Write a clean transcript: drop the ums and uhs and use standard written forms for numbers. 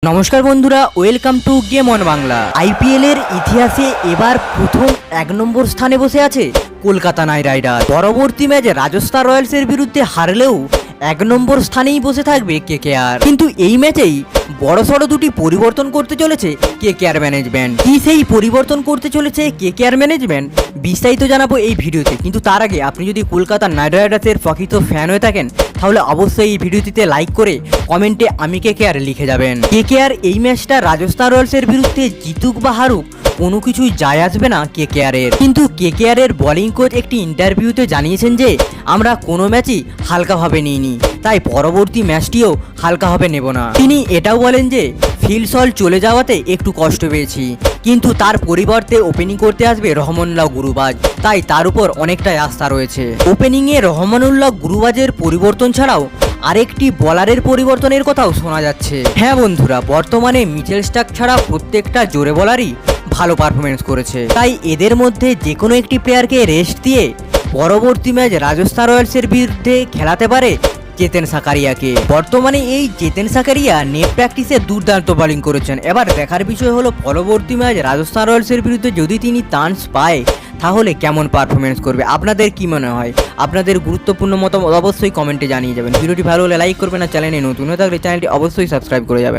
নমস্কার বন্ধুরা, welcome to game on Bangla. IPL এর ইতিহাসে এবার প্রথম 1 নম্বর স্থানে বসে আছে কলকাতা নাইট রাইডার। পরবর্তী ম্যাচে রাজস্থান রয়্যালসের বিরুদ্ধে হারলেও 1 নম্বর স্থানেই বসে থাকবে কেকেআর। কিন্তু এই ম্যাচেই বড়সড় দুটি পরিবর্তন করতে চলেছে কেকেআর ম্যানেজমেন্ট। কি সেই পরিবর্তন করতে চলেছে কেকেআর ম্যানেজমেন্ট বিস্তারিত জানাবো এই ভিডিওতে। কিন্তু তার আগে আপনি যদি কলকাতা নাইট রাইডার্সের প্রকৃত ফ্যান হয়ে থাকেন তাহলে অবশ্যই এই ভিডিওটিতে লাইক করে কমেন্টে আমি কেকেআর লিখে যাবেন। কেকেআর এই ম্যাচটা রাজস্থান রয়্যালসের বিরুদ্ধে জিতুক বা হারুক কোনো কিছুই যায় আসবে না কেকেআরের। কিন্তু কেকেআরের বোলিং কোচ একটি ইন্টারভিউতে জানিয়েছেন যে আমরা কোনো ম্যাচই হালকাভাবে নিইনি, তাই পরবর্তী ম্যাচটিও হালকাভাবে নেব না। তিনি এটাও বলেন যে ফিল সল্ট চলে যাওয়াতে একটু কষ্ট পেয়েছি, কিন্তু তার পরিবর্তে ওপেনিং করতে আসবে রহমানুল্লাহ গুরবাজ, তাই তার উপর অনেকটাই আস্থা রয়েছে। ওপেনিংয়ে রহমানুল্লাহ গুরবাজের পরিবর্তন ছাড়াও আরেকটি বলারের পরিবর্তনের কথাও শোনা যাচ্ছে। হ্যাঁ বন্ধুরা, বর্তমানে মিচেল স্টার্ক ছাড়া প্রত্যেকটা জোরে বলারই ভালো পারফরমেন্স করেছে, তাই এদের মধ্যে যে কোনো একটি প্লেয়ারকে রেস্ট দিয়ে পরবর্তী ম্যাচ রাজস্থান রয়্যালসের বিরুদ্ধে খেলাতে পারে চেতেন সাকারিয়াকে। বর্তমানে এই চেতেন সাকারিয়া নেট প্র্যাকটিসে দুর্দান্ত বোলিং করেছেন। এবার দেখার বিষয় হলো পরবর্তী ম্যাচ রাজস্থান রয়্যালসের বিরুদ্ধে যদি তিনি চান্স পায় তাহলে কেমন পারফরমেন্স করবে। আপনাদের কি মনে হয়? আপনাদের গুরুত্বপূর্ণ মতামত অবশ্যই কমেন্টে জানিয়ে যাবেন। ভিডিওটি ভালো হলে লাইক করবেন, আর চ্যানেলে নতুন হয়ে থাকলে চ্যানেলটি অবশ্যই সাবস্ক্রাইব করে যাবেন।